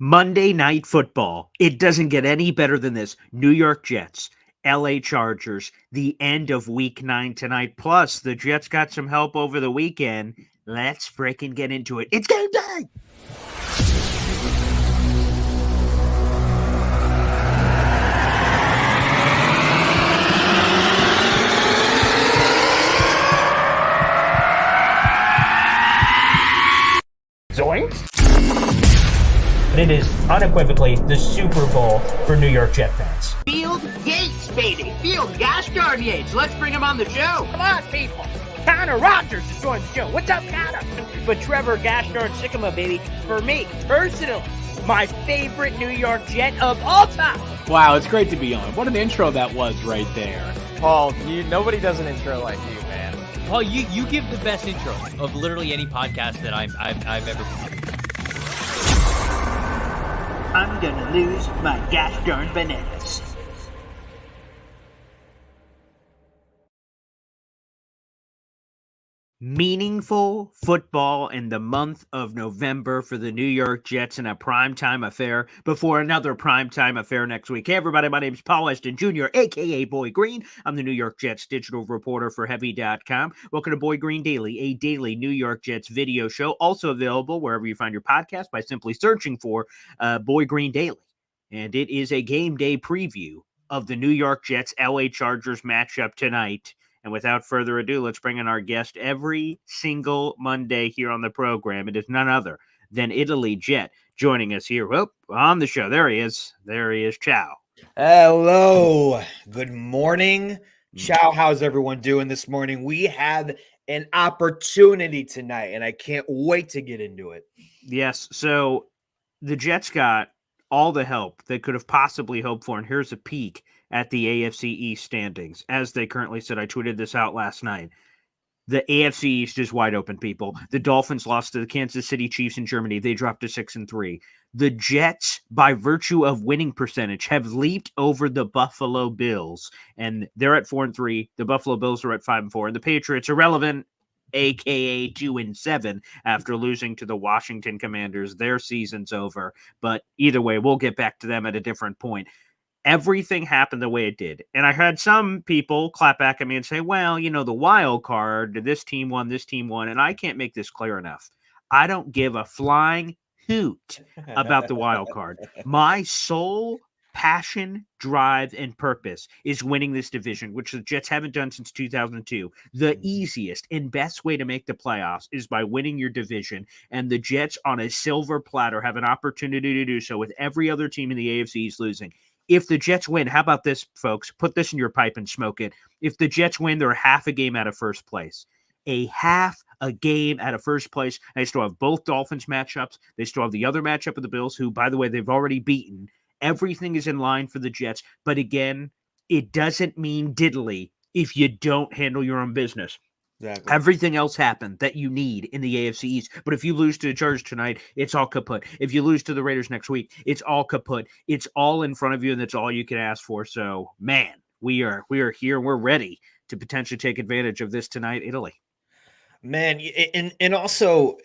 Monday Night Football. It doesn't get any better than this. New York Jets, LA Chargers, the end of week 9 tonight. Plus, the Jets got some help over the weekend. Let's freaking get into it. It's game day! Zoinks! It is unequivocally the Super Bowl for New York Jet fans. Field Yates, baby. Field gosh darn Yates. Let's bring him on the show. Come on, people. Connor Rogers is joining the show. What's up, Connor? But Trevor gosh darn Sycamore, baby, for me, personally, my favorite New York Jet of all time. Wow, it's great to be on. What an intro that was right there. Paul, nobody does an intro like you, man. Paul, you give the best intro of literally any podcast that I've ever been. I'm gonna lose my gosh darn bananas. Meaningful football in the month of November for the New York Jets in a primetime affair before another primetime affair next week. Hey, everybody, my name is Paul Weston Jr., a.k.a. Boy Green. I'm the New York Jets digital reporter for Heavy.com. Welcome to Boy Green Daily, a daily New York Jets video show, also available wherever you find your podcast by simply searching for Boy Green Daily. And it is a game day preview of the New York Jets LA Chargers matchup tonight. And without further ado, let's bring in our guest every single Monday here on the program. It is none other than Italy Jet joining us here on the show. There he is. There he is. Ciao. Hello. Good morning. Ciao. How's everyone doing this morning? We have an opportunity tonight, and I can't wait to get into it. Yes. So the Jets got all the help they could have possibly hoped for. And here's a peek at the AFC East standings. As they currently said, I tweeted this out last night. The AFC East is wide open, people. The Dolphins lost to the Kansas City Chiefs in Germany. They dropped to 6-3. The Jets, by virtue of winning percentage, have leaped over the Buffalo Bills, and they're at 4-3. The Buffalo Bills are at 5-4, and the Patriots are relevant, aka 2-7, after losing to the Washington Commanders. Their season's over, but either way, we'll get back to them at a different point. Everything happened the way it did. And I had some people clap back at me and say, well, the wild card, this team won. And I can't make this clear enough. I don't give a flying hoot about the wild card. My sole passion, drive, and purpose is winning this division, which the Jets haven't done since 2002. The easiest and best way to make the playoffs is by winning your division, and the Jets on a silver platter have an opportunity to do so with every other team in the AFC East losing. If the Jets win, how about this, folks? Put this in your pipe and smoke it. If the Jets win, they're half a game out of first place. Half a game out of first place. They still have both Dolphins matchups. They still have the other matchup of the Bills, who, by the way, they've already beaten. Everything is in line for the Jets. But again, it doesn't mean diddly if you don't handle your own business. Exactly. Everything else happened that you need in the AFC East. But if you lose to the Chargers tonight, it's all kaput. If you lose to the Raiders next week, it's all kaput. It's all in front of you, and that's all you can ask for. So, man, we are here, and we're ready to potentially take advantage of this tonight, Italy. Man, and also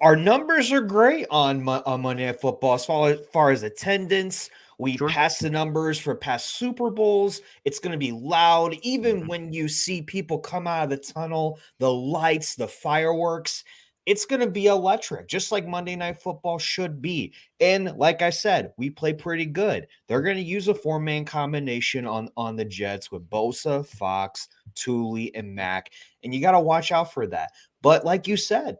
our numbers are great on Monday Night Football as far as attendance. We passed the numbers for past Super Bowls. It's going to be loud. Even when you see people come out of the tunnel, the lights, the fireworks, it's going to be electric, just like Monday Night Football should be. And like I said, we play pretty good. They're going to use a four-man combination on the Jets with Bosa, Fox, Thule, and Mack. And you got to watch out for that. But like you said,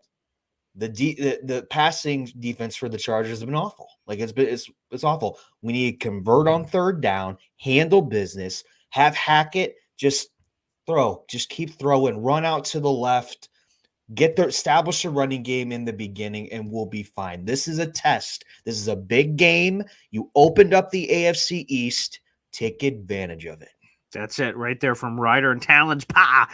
the passing defense for the Chargers has been awful. Like it's awful. We need to convert on third down, handle business, have Hackett just keep throwing, run out to the left, establish a running game in the beginning, and we'll be fine. This is a test. This is a big game. You opened up the AFC East. Take advantage of it. That's it right there from Ryder and Talon's time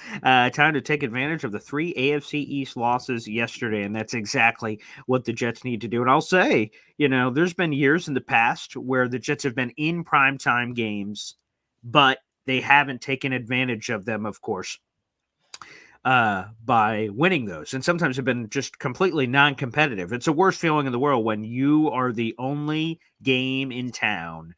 to take advantage of the 3 AFC East losses yesterday, and that's exactly what the Jets need to do. And I'll say, there's been years in the past where the Jets have been in primetime games, but they haven't taken advantage of them, of course. by winning those. And sometimes have been just completely non-competitive. It's the worst feeling in the world when you are the only game in town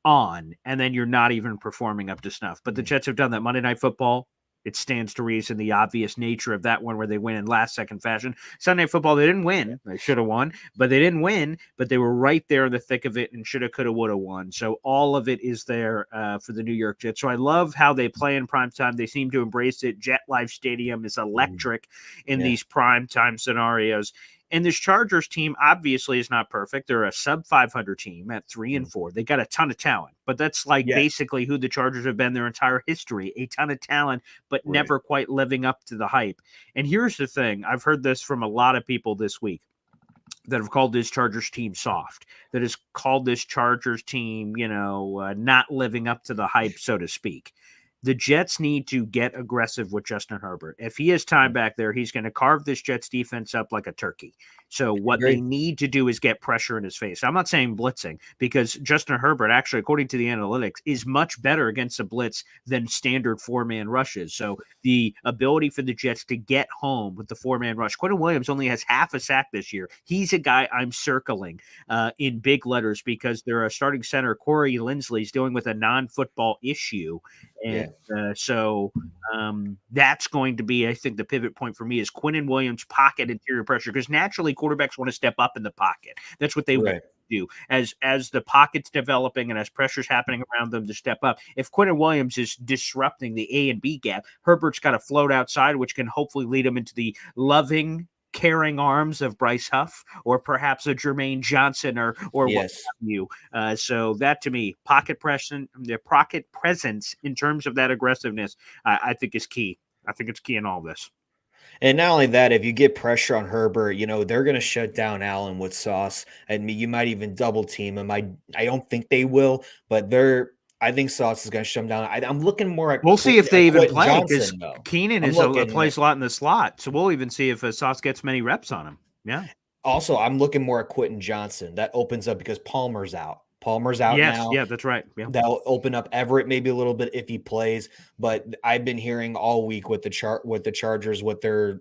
on, and then you're not even performing up to snuff. But the Jets have done that. Monday Night Football, it stands to reason the obvious nature of that one where they win in last-second fashion. Sunday Night Football, they didn't win. They should have won, but they didn't win. But they were right there in the thick of it and shoulda, coulda, woulda won. So all of it is there for the New York Jets. So I love how they play in primetime. They seem to embrace it. Jet Life Stadium is electric in these primetime scenarios. And this Chargers team obviously is not perfect. They're a sub 500 team at 3-4. They got a ton of talent, but that's basically who the Chargers have been their entire history. A ton of talent, but never quite living up to the hype. And here's the thing. I've heard this from a lot of people this week that have called this Chargers team soft, that has called this Chargers team, not living up to the hype, so to speak. The Jets need to get aggressive with Justin Herbert. If he has time back there, he's going to carve this Jets defense up like a turkey. So what they need to do is get pressure in his face. I'm not saying blitzing, because Justin Herbert, actually, according to the analytics, is much better against a blitz than standard four-man rushes. So the ability for the Jets to get home with the four-man rush. Quentin Williams only has half a sack this year. He's a guy I'm circling in big letters because their starting center, Corey Linsley, is dealing with a non-football issue. And so that's going to be, I think, the pivot point for me is Quentin Williams' pocket interior pressure, because naturally quarterbacks want to step up in the pocket. That's what they want to do. As the pocket's developing and as pressure's happening around them to step up, if Quentin Williams is disrupting the A and B gap, Herbert's got to float outside, which can hopefully lead him into the loving, caring arms of Bryce Huff or perhaps a Jermaine Johnson or what have you. So that, to me, the pocket presence in terms of that aggressiveness, I think is key. I think it's key in all this. And not only that, if you get pressure on Herbert, they're going to shut down Allen with Sauce, and you might even double team him. I don't think they will, but I think Sauce is going to shut him down. I'm looking more at. We'll see if they even play, because Johnson, Keenan plays a lot in the slot, so we'll even see if Sauce gets many reps on him. Yeah. Also, I'm looking more at Quentin Johnson. That opens up because Palmer's out. Palmer's out now. Yeah, that's right. Yeah. That'll open up Everett maybe a little bit if he plays. But I've been hearing all week with the Chargers, with the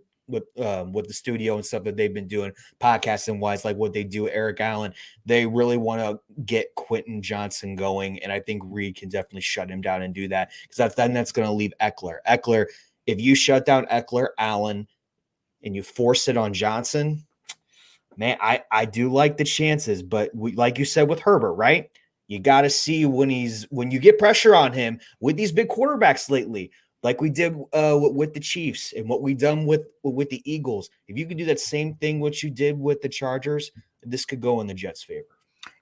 studio and stuff that they've been doing, podcasting wise, like what they do, Eric Allen. They really want to get Quentin Johnson going, and I think Reed can definitely shut him down and do that, because then that's going to leave Eckler. If you shut down Eckler, Allen, and you force it on Johnson. Man, I do like the chances, but like you said with Herbert, right? You got to see when you get pressure on him with these big quarterbacks lately, like we did with the Chiefs and what we done with the Eagles. If you could do that same thing, what you did with the Chargers, this could go in the Jets' favor.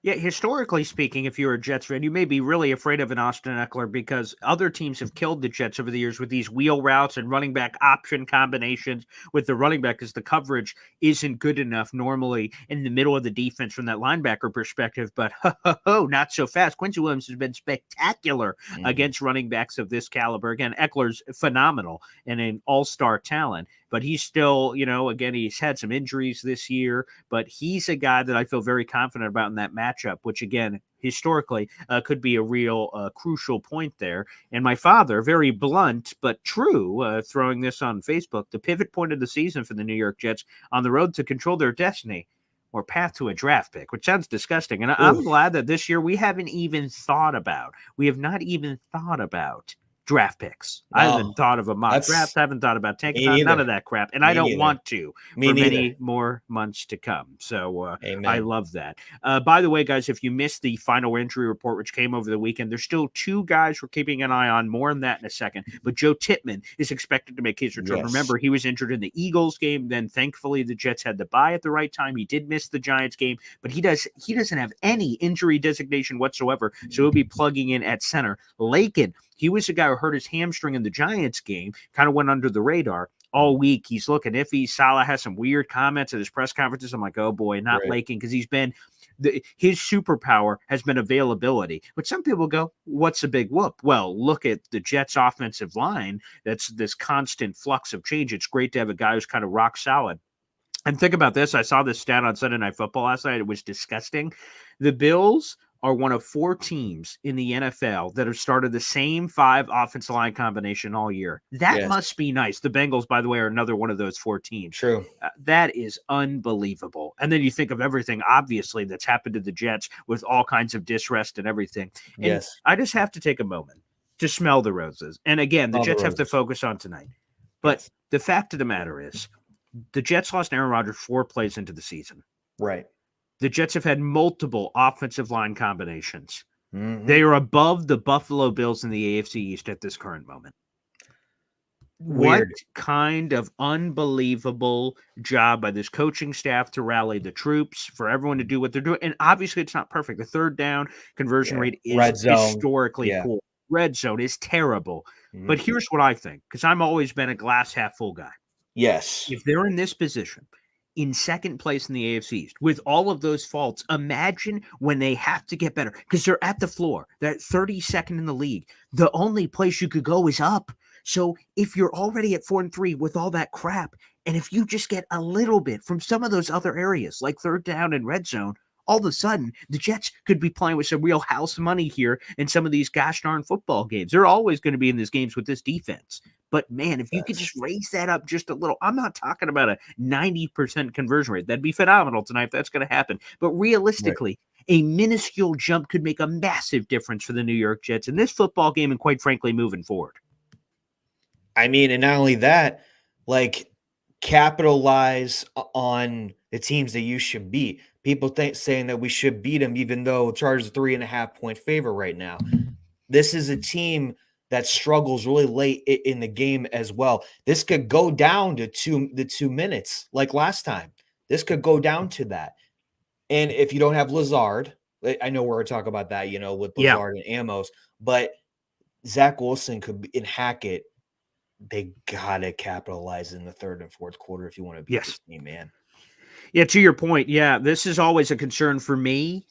Yeah, historically speaking, if you're a Jets fan, you may be really afraid of an Austin Eckler because other teams have killed the Jets over the years with these wheel routes and running back option combinations with the running back, because the coverage isn't good enough normally in the middle of the defense from that linebacker perspective. But not so fast. Quincy Williams has been spectacular against running backs of this caliber. Again, Eckler's phenomenal and an all-star talent. But he's still, again, he's had some injuries this year, but he's a guy that I feel very confident about in that matchup, which, again, historically could be a real crucial point there. And my father, very blunt but true, throwing this on Facebook, the pivot point of the season for the New York Jets on the road to control their destiny or path to a draft pick, which sounds disgusting. And I'm glad that this year we have not even thought about draft picks. I haven't thought of a mock draft. I haven't thought about tanking. None of that crap. And I don't want to for many more months to come. So I love that. By the way, guys, if you missed the final injury report, which came over the weekend, there's still two guys we're keeping an eye on. More on that in a second. But Joe Tippmann is expected to make his return. Yes. Remember, he was injured in the Eagles game. Then thankfully the Jets had the bye at the right time. He did miss the Giants game, but he doesn't have any injury designation whatsoever. So he'll be plugging in at center. Lakin, he was a guy who hurt his hamstring in the Giants game, kind of went under the radar. All week, he's looking iffy. Salah has some weird comments at his press conferences. I'm like, oh boy, not Lakin, because he's been his superpower has been availability. But some people go, what's a big whoop? Well, look at the Jets' offensive line. That's this constant flux of change. It's great to have a guy who's kind of rock solid. And think about this. I saw this stat on Sunday Night Football last night. It was disgusting. The Bills are one of 4 teams in the NFL that have started the same 5 offensive line combination all year. That must be nice. The Bengals, by the way, are another one of those 4 teams. True. That is unbelievable. And then you think of everything, obviously, that's happened to the Jets with all kinds of disrest and everything. And I just have to take a moment to smell the roses. And again, the Jets have to focus on tonight. But the fact of the matter is, the Jets lost Aaron Rodgers 4 plays into the season. Right. The Jets have had multiple offensive line combinations. They are above the Buffalo Bills in the AFC East at this current moment. Weird. What kind of unbelievable job by this coaching staff to rally the troops, for everyone to do what they're doing. And obviously it's not perfect. The third down conversion rate is historically poor. Red zone is terrible. But here's what I think, because I'm always been a glass half full guy. Yes. If they're in this position, in second place in the AFC East, with all of those faults, imagine when they have to get better, because they're at the floor. They're at 32nd in the league. The only place you could go is up. So if you're already at 4-3 with all that crap, and if you just get a little bit from some of those other areas, like third down and red zone, all of a sudden, the Jets could be playing with some real house money here in some of these gosh darn football games. They're always going to be in these games with this defense. But, man, if you could just raise that up just a little, I'm not talking about a 90% conversion rate. That'd be phenomenal tonight if that's going to happen. But realistically, a minuscule jump could make a massive difference for the New York Jets in this football game and, quite frankly, moving forward. I mean, and not only that, like, capitalize on the teams that you should beat. People saying that we should beat them, even though Chargers 3.5-point favorite right now. This is a team that struggles really late in the game as well. This could go down to 2 minutes, like last time. This could go down to that. And if you don't have Lazard, I know we're going to talk about that, with Lazard and Amos, but Zach Wilson could be in Hackett. They gotta capitalize in the third and fourth quarter if you want to beat this team, man. Yeah, to your point, this is always a concern for me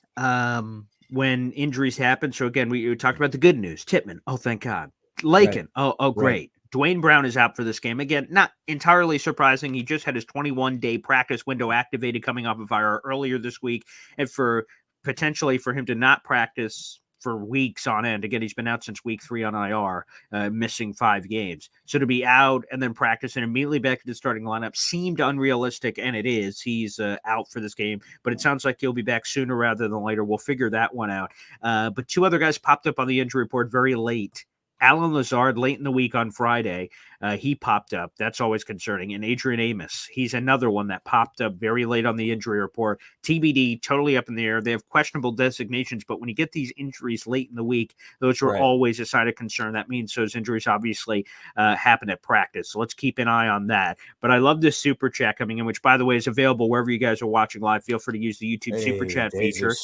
when injuries happen. So again, we talked about the good news. Tippmann, oh thank God. Lakin, great. Dwayne Brown is out for this game. Again, not entirely surprising. He just had his 21-day practice window activated coming off of IR earlier this week, and for potentially for him to not practice for weeks on end. Again, he's been out since week 3 on IR, missing 5 games. So to be out and then practice and immediately back to the starting lineup seemed unrealistic, and it is. He's out for this game, but it sounds like he'll be back sooner rather than later. We'll figure that one out. But 2 other guys popped up on the injury report very late. Alan Lazard, late in the week on Friday, he popped up. That's always concerning. And Adrian Amos, he's another one that popped up very late on the injury report. TBD, totally up in the air. They have questionable designations, but when you get these injuries late in the week, those are always a sign of concern. That means those injuries obviously happen at practice. So let's keep an eye on that. But I love this super chat coming in, which, by the way, is available wherever you guys are watching live. Feel free to use the YouTube super chat feature.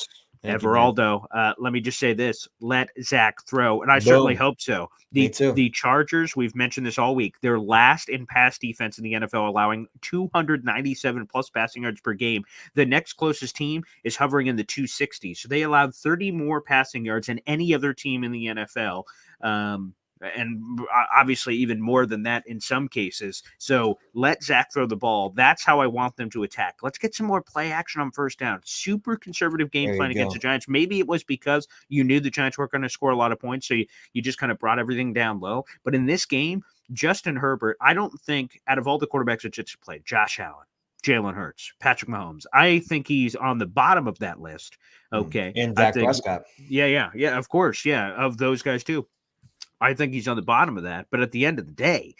Everaldo, let me just say this. Let Zach throw. And I certainly hope so. The Chargers, we've mentioned this all week, they're last in pass defense in the NFL, allowing 297 plus passing yards per game. The next closest team is hovering in the 260s. So they allowed 30 more passing yards than any other team in the NFL. And obviously even more than that in some cases. So let Zach throw the ball. That's how I want them to attack. Let's get some more play action on first down. Super conservative game plan against the Giants. Maybe it was because you knew the Giants weren't going to score a lot of points, so you just kind of brought everything down low. But in this game, Justin Herbert, I don't think out of all the quarterbacks that Jets played, Josh Allen, Jalen Hurts, Patrick Mahomes, I think he's on the bottom of that list. Okay. And Dak Prescott. Yeah, of course. Yeah, of those guys too. I think he's on the bottom of that. But at the end of the day,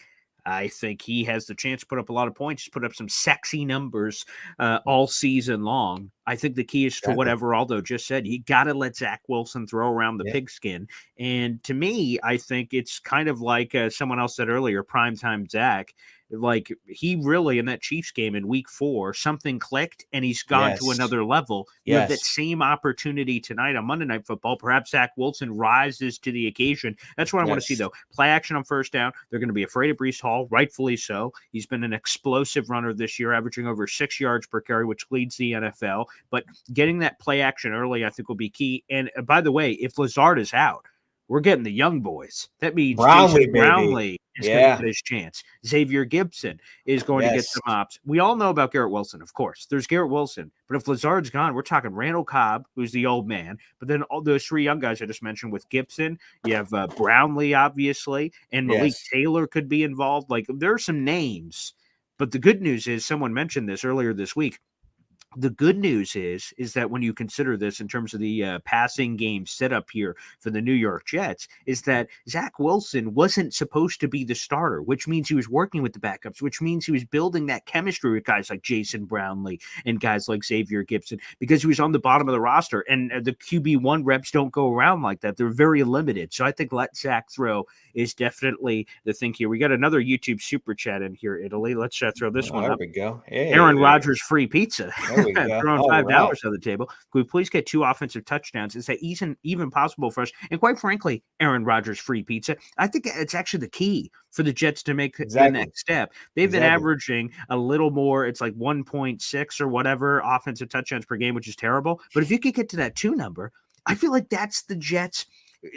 I think he has the chance to put up a lot of points, put up some sexy numbers all season long. I think the key is to what Everaldo just said. You got to let Zach Wilson throw around the pigskin. And to me, I think it's kind of like someone else said earlier, primetime Zach. Like he really, in that Chiefs game in week 4, something clicked and he's gone to another level. You have that same opportunity tonight on Monday Night Football. Perhaps Zach Wilson rises to the occasion. That's what I want to see, though. Play action on first down. They're going to be afraid of Breece Hall, rightfully so. He's been an explosive runner this year, averaging over 6 yards per carry, which leads the NFL. But getting that play action early, I think, will be key. And by the way, if Lazard is out, we're getting the young boys. That means Brownlee, Jason baby. Brownlee is going Yeah. to get his chance. Xavier Gibson is going to get Yes. some ops. We all know about Garrett Wilson, of course. There's Garrett Wilson. But if Lazard's gone, we're talking Randall Cobb, who's the old man. But then all those three young guys I just mentioned with Gibson, you have Brownlee, obviously, and Malik Yes. Taylor could be involved. Like, there are some names. But the good news is, someone mentioned this earlier this week, the good news is that when you consider this in terms of the passing game setup here for the New York Jets, is that Zach Wilson wasn't supposed to be the starter, which means he was working with the backups, which means he was building that chemistry with guys like Jason Brownlee and guys like Xavier Gibson, because he was on the bottom of the roster. And the QB1 reps don't go around like that. They're very limited. So I think let Zach throw is definitely the thing here. We got another YouTube super chat in here, Italy. Let's throw this one There up. we go. Hey. Aaron Rodgers free pizza. There we go. Throwing All $5 right. on the table. Could we please get 2 offensive touchdowns? Is that even possible for us? And quite frankly, Aaron Rodgers free pizza, I think it's actually the key for the Jets to make the next step. They've been averaging a little more. It's like 1.6 or whatever offensive touchdowns per game, which is terrible. But if you could get to that 2 number, I feel like that's the Jets.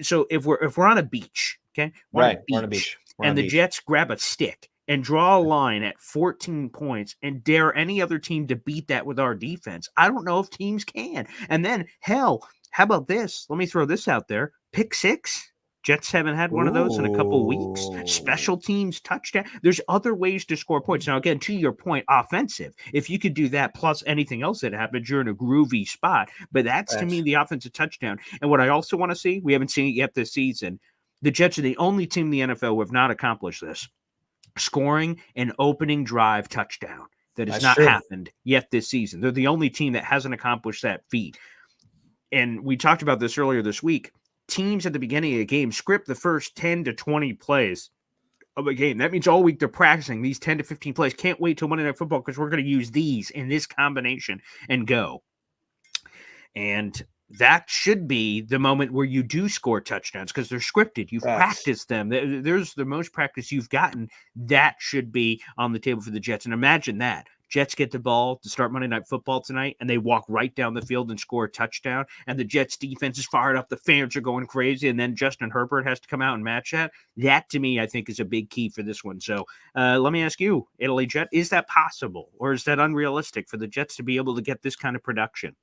So if we're on a beach, okay, We're on a beach. and the Jets grab a stick and draw a line at 14 points and dare any other team to beat that with our defense, I don't know if teams can. And then, hell, how about this? Let me throw this out there. Pick 6. Jets haven't had one of those in a couple weeks. Special teams touchdown. There's other ways to score points. Now, again, to your point, offensive. If you could do that plus anything else that happens, you're in a groovy spot. But that's to me the offensive touchdown. And what I also want to see, we haven't seen it yet this season, the Jets are the only team in the NFL who have not accomplished this. Scoring an opening drive touchdown. That has not happened yet this season. They're the only team that hasn't accomplished that feat. And we talked about this earlier this week. Teams at the beginning of the game script the first 10 to 20 plays of a game. That means all week they're practicing these 10 to 15 plays. Can't wait till Monday Night Football because we're going to use these in this combination and go. And that should be the moment where you do score touchdowns because they're scripted. You've practiced them. There's the most practice you've gotten. That should be on the table for the Jets. And imagine that. Jets get the ball to start Monday Night Football tonight, and they walk right down the field and score a touchdown, and the Jets defense is fired up. The fans are going crazy, and then Justin Herbert has to come out and match that. That, to me, I think is a big key for this one. So let me ask you, Italy Jet, is that possible, or is that unrealistic for the Jets to be able to get this kind of production?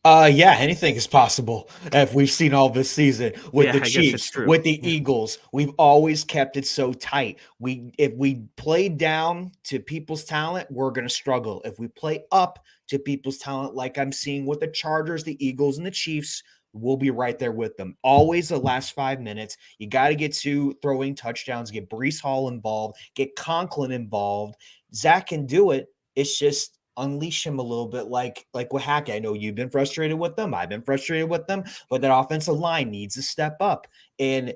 Yeah, anything is possible. If we've seen all this season with the Chiefs, with the Eagles, we've always kept it so tight. If we play down to people's talent, we're going to struggle. If we play up to people's talent, like I'm seeing with the Chargers, the Eagles, and the Chiefs, we'll be right there with them. Always the last 5 minutes. You got to get to throwing touchdowns, get Breece Hall involved, get Conklin involved. Zach can do it. It's just unleash him a little bit like with Hackett. I know you've been frustrated with them. I've been frustrated with them, but that offensive line needs to step up. And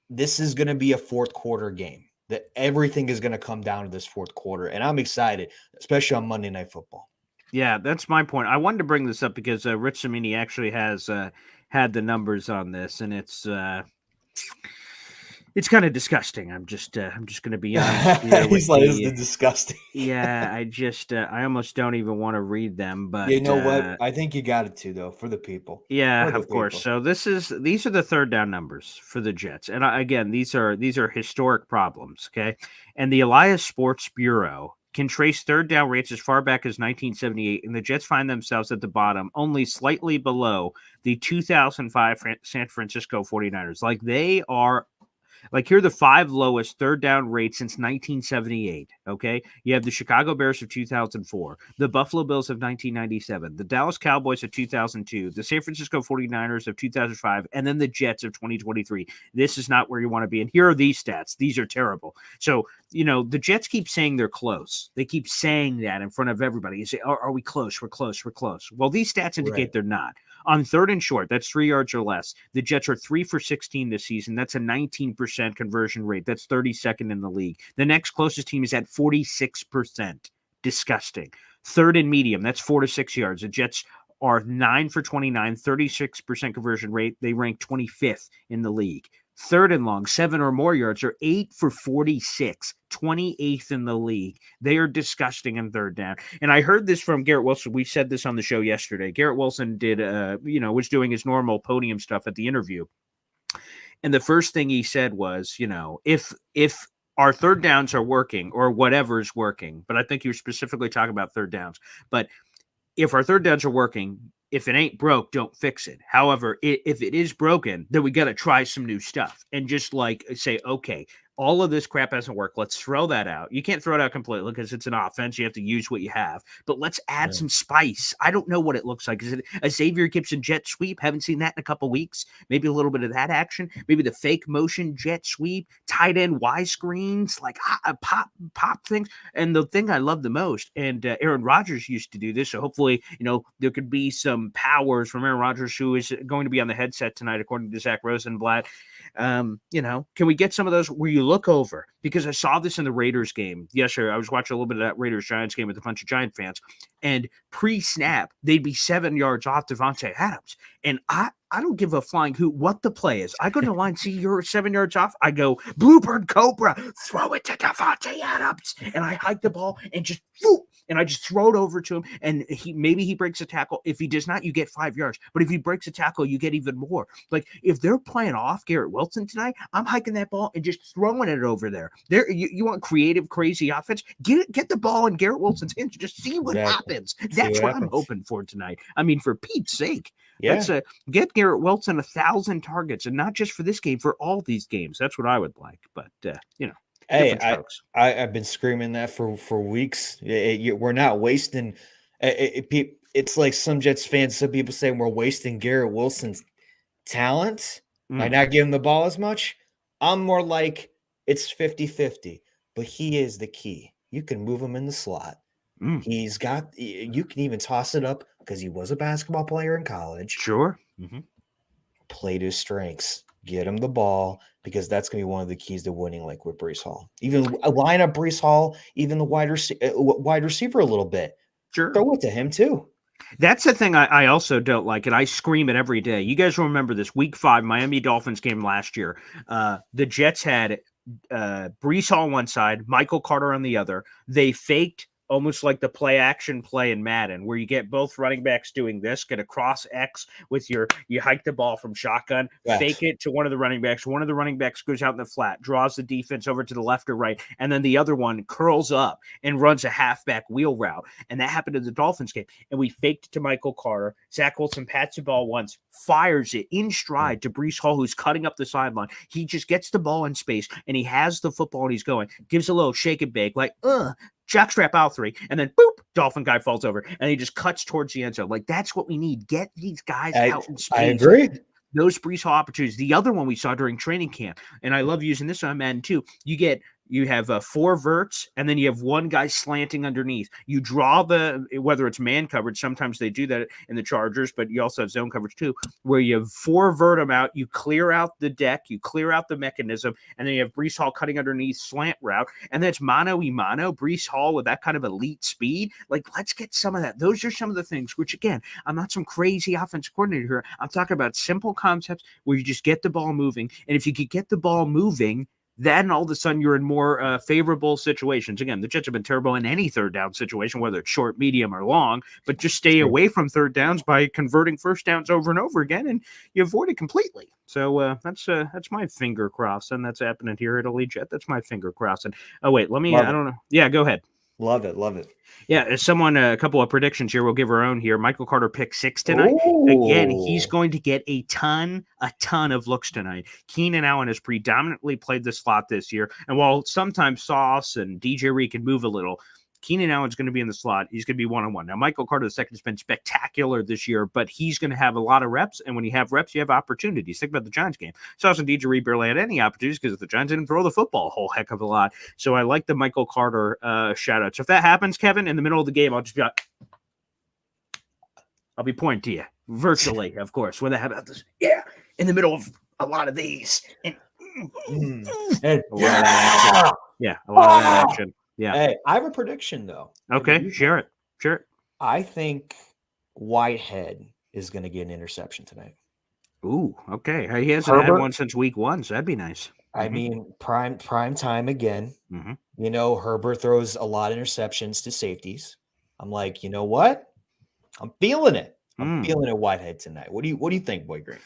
this is going to be a fourth quarter game. That everything is going to come down to this fourth quarter. And I'm excited, especially on Monday Night Football. Yeah, that's my point. I wanted to bring this up because Rich Cimini actually has had the numbers on this, and it's kind of disgusting. I'm just going to be honest. He's like, this is disgusting. Yeah, I almost don't even want to read them. But you know what? I think you got it too, though, for the people. Yeah, of course. So these are the third down numbers for the Jets, and again, these are historic problems. Okay, and the Elias Sports Bureau can trace third down rates as far back as 1978, and the Jets find themselves at the bottom, only slightly below the 2005 San Francisco 49ers. Like they are. Like here are the 5 lowest third down rates since 1978, okay? You have the Chicago Bears of 2004, the Buffalo Bills of 1997, the Dallas Cowboys of 2002, the San Francisco 49ers of 2005, and then the Jets of 2023. This is not where you want to be. And here are these stats. These are terrible. So, the Jets keep saying they're close. They keep saying that in front of everybody. You say, are we close? We're close. We're close. Well, these stats indicate they're not. On third and short, that's 3 yards or less. The Jets are 3 for 16 this season. That's a 19% conversion rate. That's 32nd in the league. The next closest team is at 46%. Disgusting. Third and medium, that's 4 to 6 yards. The Jets are 9 for 29, 36% conversion rate. They rank 25th in the league. Third and long, 7 or more yards, are 8 for 46, 28th in the league. They are disgusting in third down. And I heard this from Garrett Wilson. We said this on the show yesterday. Garrett Wilson was doing his normal podium stuff at the interview. And the first thing he said was, if our third downs are working or whatever's working, but I think you're specifically talking about third downs. But if our third downs are working, if it ain't broke, don't fix it. However, if it is broken, then we got to try some new stuff and just like say, okay, all of this crap hasn't worked. Let's throw that out. You can't throw it out completely because it's an offense. You have to use what you have, but let's add some spice. I don't know what it looks like. Is it a Xavier Gibson jet sweep? Haven't seen that in a couple weeks. Maybe a little bit of that action. Maybe the fake motion jet sweep, tight end Y screens, like pop things. And the thing I love the most, and Aaron Rodgers used to do this, so hopefully, there could be some powers from Aaron Rodgers, who is going to be on the headset tonight, according to Zach Rosenblatt. Can we get some of those where you look over? Because I saw this in the Raiders game yesterday. I was watching a little bit of that Raiders-Giants game with a bunch of Giant fans, and pre-snap, they'd be 7 yards off Devontae Adams. And I don't give a flying hoot what the play is. I go to the line, see you're 7 yards off. I go, Bluebird Cobra, throw it to Devontae Adams. And I hike the ball and just whoop, and I just throw it over to him. And maybe he breaks a tackle. If he does not, you get 5 yards. But if he breaks a tackle, you get even more. Like if they're playing off Garrett Wilson tonight, I'm hiking that ball and just throwing it over there. You want creative, crazy offense? Get the ball in Garrett Wilson's hands. Just see what happens. That's what I'm hoping for tonight. I mean, for Pete's sake. Let's get Garrett Wilson 1,000 targets, and not just for this game, for all these games. That's what I would like. But hey, I've been screaming that for weeks. We're not wasting. It's like some Jets fans, some people saying we're wasting Garrett Wilson's talent by not giving the ball as much. I'm more like it's 50-50, but he is the key. You can move him in the slot. You can even toss it up because he was a basketball player in college. Sure. Play to his strengths. Get him the ball, because that's going to be one of the keys to winning, like with Breece Hall. Even line up Breece Hall, even the wide receiver a little bit. Sure. Throw it to him too. That's the thing I also don't like, and I scream it every day. You guys will remember this Week 5 Miami Dolphins game last year. The Jets had Breece Hall on one side, Michael Carter on the other. They faked almost like the play action play in Madden, where you get both running backs doing this, get a cross X with you hike the ball from shotgun, fake it to one of the running backs. One of the running backs goes out in the flat, draws the defense over to the left or right, and then the other one curls up and runs a halfback wheel route. And that happened in the Dolphins game. And we faked it to Michael Carter. Zach Wilson pats the ball once, fires it in stride to Breece Hall, who's cutting up the sideline. He just gets the ball in space, and he has the football, and he's going, gives a little shake and bake, like, jockstrap out 3, and then boop, Dolphin guy falls over, and he just cuts towards the end zone. Like, that's what we need. Get these guys out in space. I agree. Those Breece Hall opportunities. The other one we saw during training camp, and I love using this on Madden too. You have 4 verts, and then you have one guy slanting underneath. You draw whether it's man coverage, sometimes they do that in the Chargers, but you also have zone coverage too, where you have 4 vert them out, you clear out the deck, you clear out the mechanism, and then you have Breece Hall cutting underneath, slant route, and then it's mano-a-mano, Breece Hall with that kind of elite speed. Like, let's get some of that. Those are some of the things, which again, I'm not some crazy offensive coordinator here. I'm talking about simple concepts where you just get the ball moving, and if you could get the ball moving, then all of a sudden you're in more favorable situations. Again, the Jets have been terrible in any third down situation, whether it's short, medium, or long, but just stay away from third downs by converting first downs over and over again, and you avoid it completely. So that's my finger cross, and that's happening here at Elite Jet. That's my finger cross. And I don't know. Yeah, go ahead. Love it. Yeah, as someone, a couple of predictions here. We'll give our own here. Michael Carter pick 6 tonight. Ooh. Again, he's going to get a ton of looks tonight. Keenan Allen has predominantly played the slot this year. And while sometimes Sauce and DJ Reed can move a little, Keenan Allen's going to be in the slot. He's going to be one-on-one. Now, Michael Carter II has been spectacular this year, but he's going to have a lot of reps, and when you have reps, you have opportunities. Think about the Giants game. Sauce and DJ Reed barely had any opportunities because the Giants didn't throw the football a whole heck of a lot. So I like the Michael Carter shout-out. So if that happens, Kevin, in the middle of the game, I'll just be like, I'll be pointing to you, virtually, of course, when they have this. Yeah, in the middle of a lot of these. And, a lot of that action. Yeah, a lot of that action. Yeah. Hey, I have a prediction though. Okay, share it. I think Whitehead is going to get an interception tonight. Ooh, okay. He hasn't had one since week 1, so that'd be nice. I mean, prime time again. Mm-hmm. Herbert throws a lot of interceptions to safeties. I'm like, you know what? I'm feeling it. I'm feeling it, Whitehead tonight. What do you think, Boy Green?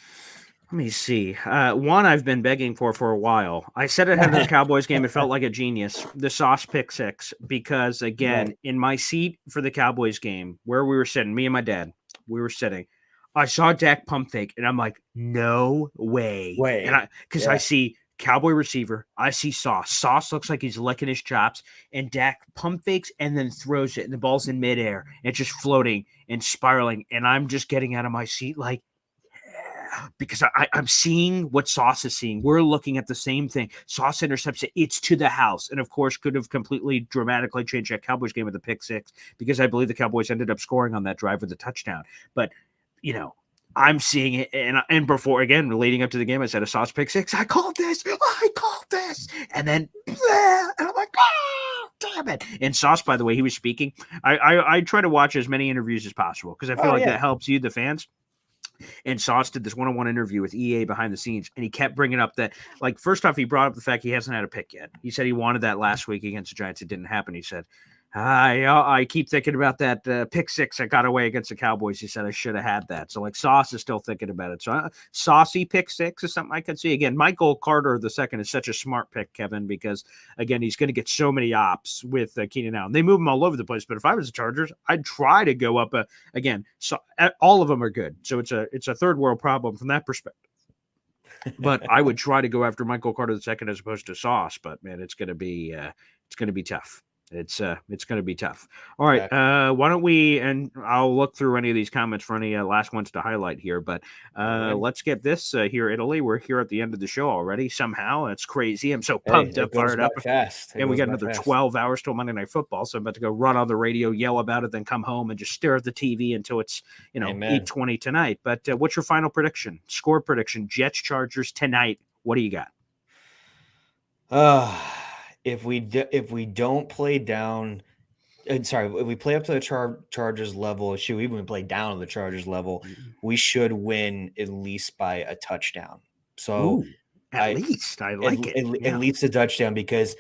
Let me see. One I've been begging for a while. I said it ahead of the Cowboys game. It felt like a genius. The Sauce pick six, because again, Right. in my seat for the Cowboys game, where we were sitting, me and my dad, we were sitting. I saw Dak pump fake, and I'm like, no way. And because I see Cowboy receiver, I see Sauce. Sauce looks like he's licking his chops, and Dak pump fakes and then throws it, and the ball's in midair. And it's just floating and spiraling, and I'm just getting out of my seat like, because I'm seeing what Sauce is seeing. We're looking at the same thing. Sauce intercepts it. It's to the house. And, of course, could have completely dramatically changed that Cowboys game with a pick six, because I believe the Cowboys ended up scoring on that drive with a touchdown. But, I'm seeing it. And before, again, leading up to the game, I said a Sauce pick six. I called this. And then, and I'm like, damn it. And Sauce, by the way, he was speaking. I try to watch as many interviews as possible, because I feel like that helps you, the fans. And Sauce did this one-on-one interview with EA behind the scenes, and he kept bringing up that, like, first off, he brought up the fact he hasn't had a pick yet. He said he wanted that last week against the Giants. It didn't happen. He said, I keep thinking about that pick six that got away against the Cowboys. He said I should have had that. So, like, Sauce is still thinking about it. So, Saucy pick six is something I could see. Again, Michael Carter II is such a smart pick, Kevin, because, again, he's going to get so many ops with Keenan Allen. They move him all over the place. But if I was the Chargers, I'd try to go up. Again, so all of them are good. So it's a third world problem from that perspective. But I would try to go after Michael Carter II as opposed to Sauce. But, man, it's going to be tough. It's going to be tough. All right. Why don't we, and I'll look through any of these comments for any last ones to highlight here, but let's get this here, Italy. We're here at the end of the show already. Somehow it's crazy. I'm so pumped up, fired up. Fast. And we got another 12 hours till Monday Night Football. So I'm about to go run on the radio, yell about it, then come home and just stare at the TV until it's, 8:20 tonight. But what's your final prediction? Score prediction, Jets, Chargers tonight. What do you got? If we don't play down, if we play up to the Chargers level, even play down to the Chargers level, we should win at least by a touchdown. So at least I like it. At least a touchdown, because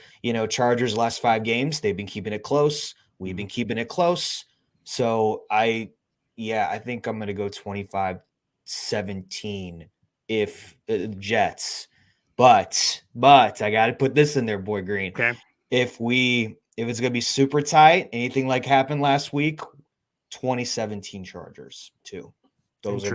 Chargers last 5 games, they've been keeping it close. We've been keeping it close. So I think I'm going to go 25-17 if Jets. But I got to put this in there, Boy Green. Okay. If it's going to be super tight, anything like happened last week, 2017 Chargers too. Those are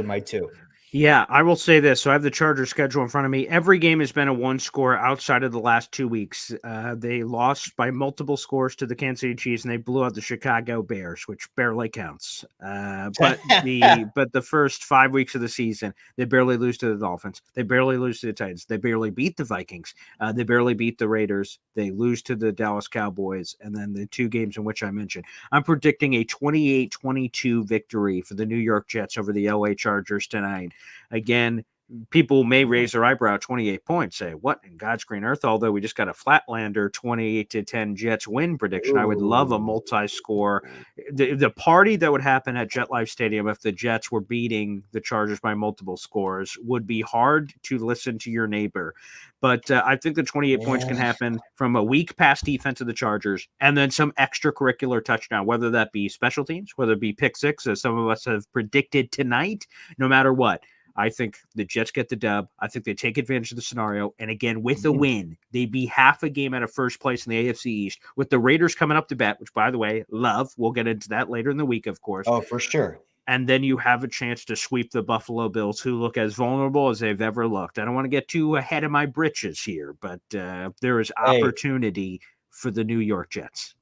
my two. Yeah, I will say this. So I have the Chargers schedule in front of me. Every game has been a one score outside of the last 2 weeks. They lost by multiple scores to the Kansas City Chiefs, and they blew out the Chicago Bears, which barely counts. But the first 5 weeks of the season, they barely lose to the Dolphins. They barely lose to the Titans. They barely beat the Vikings. They barely beat the Raiders. They lose to the Dallas Cowboys. And then the 2 games in which I mentioned. I'm predicting a 28-22 victory for the New York Jets over the LA Chargers tonight. Again, people may raise their eyebrow at 28 points, say, what in God's green earth? Although we just got a Flatlander 28-10 Jets win prediction. I would love a multi-score. The party that would happen at JetLife Stadium if the Jets were beating the Chargers by multiple scores would be hard to listen to your neighbor. But I think the 28 points can happen from a weak pass defense of the Chargers and then some extracurricular touchdown, whether that be special teams, whether it be pick six, as some of us have predicted tonight. No matter what, I think the Jets get the dub. I think they take advantage of the scenario. And again, with a win, they'd be half a game out of first place in the AFC East, with the Raiders coming up to bat, which, by the way, love. We'll get into that later in the week, of course. Oh, for sure. And then you have a chance to sweep the Buffalo Bills, who look as vulnerable as they've ever looked. I don't want to get too ahead of my britches here, but there is opportunity for the New York Jets.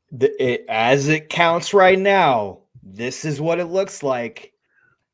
As it counts right now, this is what it looks like.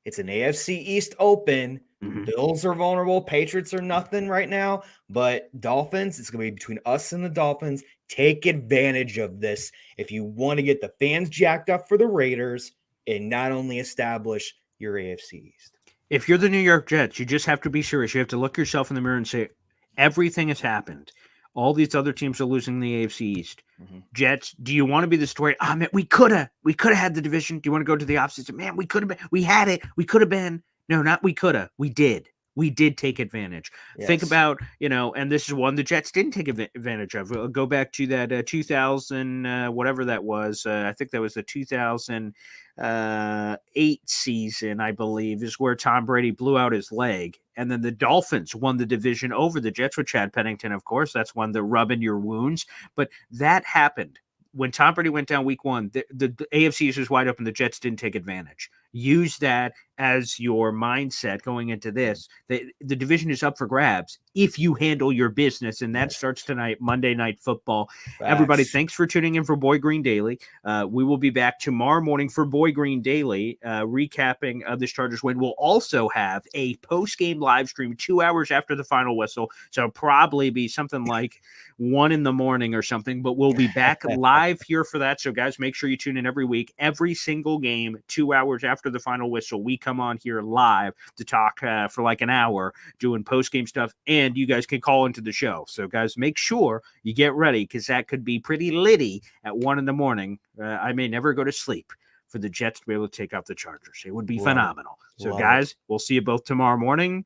It's an AFC East open. Mm-hmm. Bills are vulnerable. Patriots are nothing right now. But Dolphins, it's going to be between us and the Dolphins. Take advantage of this if you want to get the fans jacked up for the Raiders and not only establish your AFC East. If you're the New York Jets, you just have to be serious. You have to look yourself in the mirror and say, everything has happened. All these other teams are losing the AFC East. Mm-hmm. Jets, do you want to be the story? Man, we could have had the division. Do you want to go to the opposite? Man, we could have been. We had it. We could have been. No, not we could have. We did. We did take advantage. Think Yes. about, and this is one the Jets didn't take advantage of. Go back to that 2000, whatever that was. I think that was the 2008 season, I believe, is where Tom Brady blew out his leg. And then the Dolphins won the division over the Jets with Chad Pennington, of course. That's one that rubbing your wounds. But that happened. When Tom Brady went down week 1, the AFC East was wide open. The Jets didn't take advantage. Use that as your mindset going into this. The division is up for grabs if you handle your business, and that starts tonight, Monday Night Football. Facts. Everybody, thanks for tuning in for Boy Green Daily. We will be back tomorrow morning for Boy Green Daily, recapping this Chargers win. We'll also have a post-game live stream 2 hours after the final whistle, so it'll probably be something like 1 in the morning or something, but we'll be back live here for that. So, guys, make sure you tune in every week, every single game, 2 hours after the final whistle. We come on here live to talk for like an hour, doing post-game stuff, and you guys can call into the show. So, guys, make sure you get ready, because that could be pretty litty at 1 in the morning. I may never go to sleep for the Jets to be able to take out the Chargers. It would be phenomenal. So, guys, we'll see you both tomorrow morning.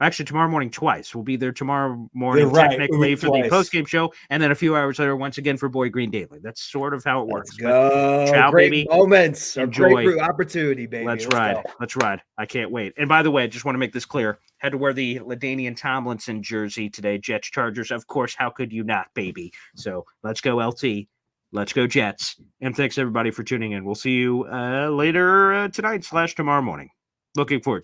Actually, tomorrow morning twice. We'll be there tomorrow morning, technically, for the post-game show, and then a few hours later, once again, for Boy Green Daily. That's sort of how it works. Let's go. Ciao, great baby. moments. Enjoy. A great opportunity, baby. Let's ride. Let's ride. I can't wait. And by the way, I just want to make this clear. Had to wear the LaDainian Tomlinson jersey today. Jets, Chargers. Of course, how could you not, baby? So let's go, LT. Let's go, Jets. And thanks, everybody, for tuning in. We'll see you later tonight / tomorrow morning. Looking forward to it.